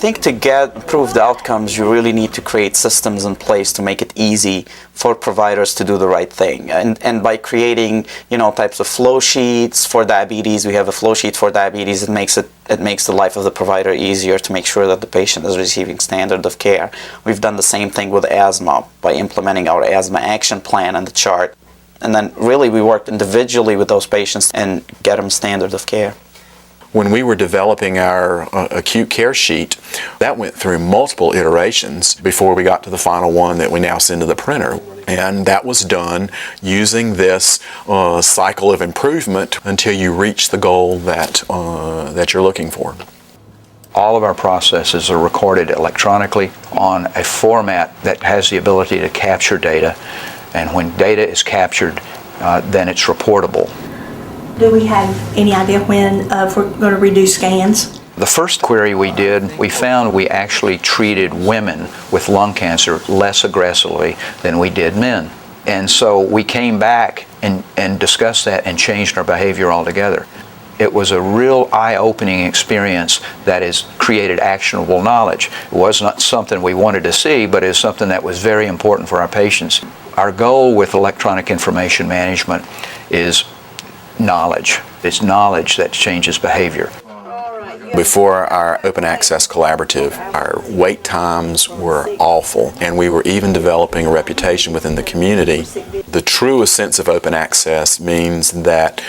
think to get improved outcomes, you really need to create systems in place to make it easy for providers to do the right thing. And by creating, types of flow sheets for diabetes, we have a flow sheet for diabetes. It makes the life of the provider easier to make sure that the patient is receiving standard of care. We've done the same thing with asthma by implementing our asthma action plan and the chart. And then really we worked individually with those patients and get them standard of care. When we were developing our acute care sheet, that went through multiple iterations before we got to the final one that we now send to the printer. And that was done using this cycle of improvement until you reach the goal that you're looking for. All of our processes are recorded electronically on a format that has the ability to capture data. And when data is captured, then it's reportable. Do we have any idea when we're going to reduce scans? The first query we did, we found we actually treated women with lung cancer less aggressively than we did men. And so we came back and discussed that and changed our behavior altogether. It was a real eye-opening experience that has created actionable knowledge. It was not something we wanted to see, but it was something that was very important for our patients. Our goal with electronic information management is knowledge. It's knowledge that changes behavior. Before our Open Access Collaborative, our wait times were awful, and we were even developing a reputation within the community. The truest sense of open access means that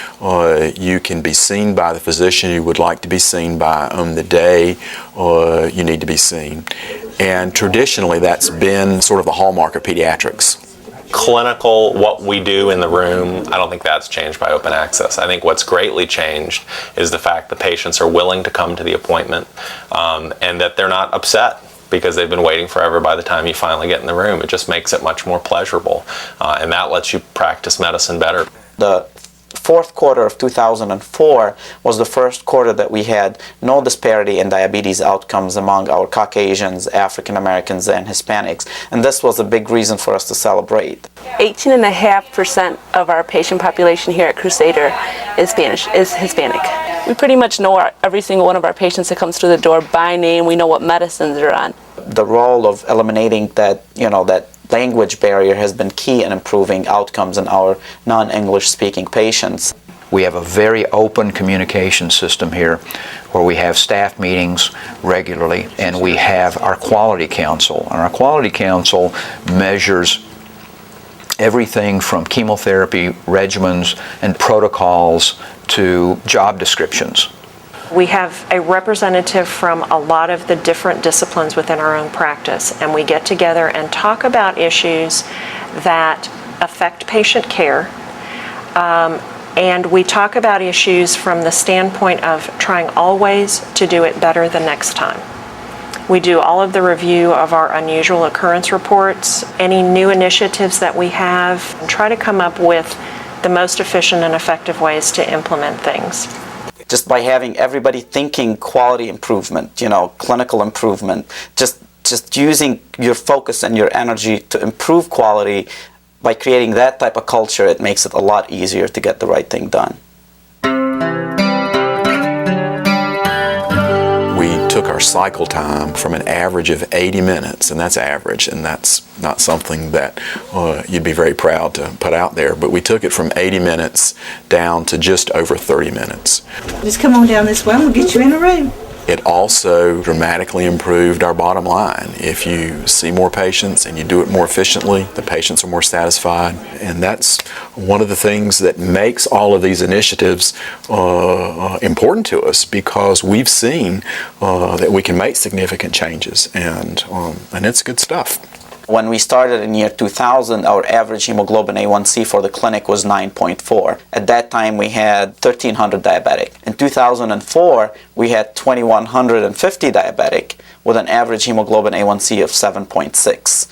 you can be seen by the physician you would like to be seen by on the day you need to be seen. And traditionally, that's been sort of the hallmark of pediatrics. Clinical, what we do in the room, I don't think that's changed by open access. I think what's greatly changed is the fact that patients are willing to come to the appointment and that they're not upset because they've been waiting forever by the time you finally get in the room. It just makes it much more pleasurable and that lets you practice medicine better. The fourth quarter of 2004 was the first quarter that we had no disparity in diabetes outcomes among our Caucasians, African Americans, and Hispanics. And this was a big reason for us to celebrate. 18.5% of our patient population here at Crusader is Hispanic. We pretty much know every single one of our patients that comes through the door by name. We know what medicines they're on. The role of eliminating that language barrier has been key in improving outcomes in our non-English speaking patients. We have a very open communication system here where we have staff meetings regularly, and we have our quality council. And our quality council measures everything from chemotherapy regimens and protocols to job descriptions. We have a representative from a lot of the different disciplines within our own practice, and we get together and talk about issues that affect patient care, and we talk about issues from the standpoint of trying always to do it better the next time. We do all of the review of our unusual occurrence reports, any new initiatives that we have, and try to come up with the most efficient and effective ways to implement things. Just by having everybody thinking quality improvement, clinical improvement, just using your focus and your energy to improve quality, by creating that type of culture, it makes it a lot easier to get the right thing done. We took our cycle time from an average of 80 minutes, and that's average, and that's not something that you'd be very proud to put out there, but we took it from 80 minutes down to just over 30 minutes. Just come on down this way and we'll get you in a room. It also dramatically improved our bottom line. If you see more patients and you do it more efficiently, the patients are more satisfied. And that's one of the things that makes all of these initiatives important to us, because we've seen that we can make significant changes, and it's good stuff. When we started in year 2000, our average hemoglobin A1C for the clinic was 9.4. At that time, we had 1,300 diabetic. In 2004, we had 2,150 diabetic with an average hemoglobin A1C of 7.6.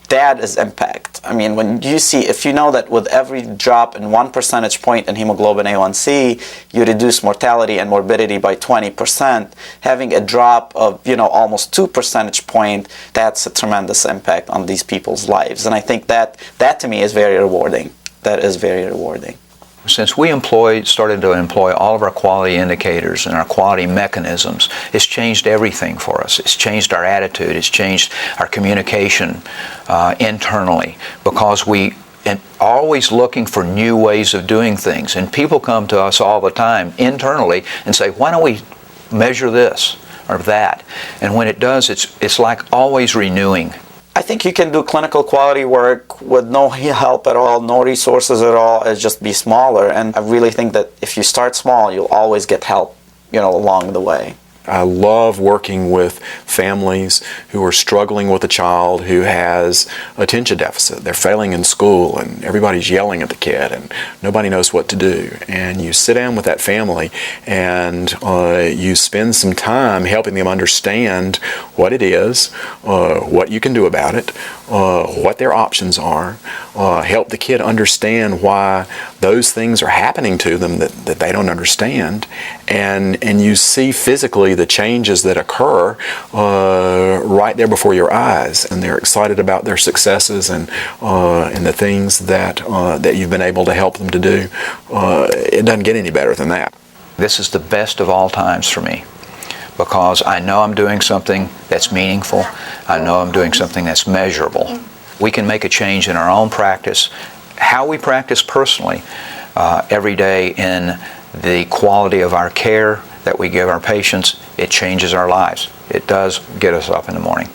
That is impact. I mean, when you see, if you know that with every drop in 1 percentage point in hemoglobin A1C, you reduce mortality and morbidity by 20%, having a drop of, almost 2 percentage point, that's a tremendous impact on these people's lives. And I think that to me is very rewarding. That is very rewarding. Since we started to employ all of our quality indicators and our quality mechanisms, it's changed everything for us. It's changed our attitude. It's changed our communication internally, because we are always looking for new ways of doing things. And people come to us all the time internally and say, why don't we measure this or that? And when it does, it's like always renewing. I think you can do clinical quality work with no help at all, no resources at all, and just be smaller. And I really think that if you start small, you'll always get help, along the way. I love working with families who are struggling with a child who has attention deficit. They're failing in school and everybody's yelling at the kid and nobody knows what to do. And you sit down with that family and you spend some time helping them understand what it is, what you can do about it, what their options are, help the kid understand why those things are happening to them that they don't understand. And you see physically the changes that occur right there before your eyes, and they're excited about their successes and the things that you've been able to help them to do. It doesn't get any better than that. This is the best of all times for me, because I know I'm doing something that's meaningful. I know I'm doing something that's measurable. We can make a change in our own practice, how we practice personally, every day in the quality of our care that we give our patients. It changes our lives. It does get us up in the morning.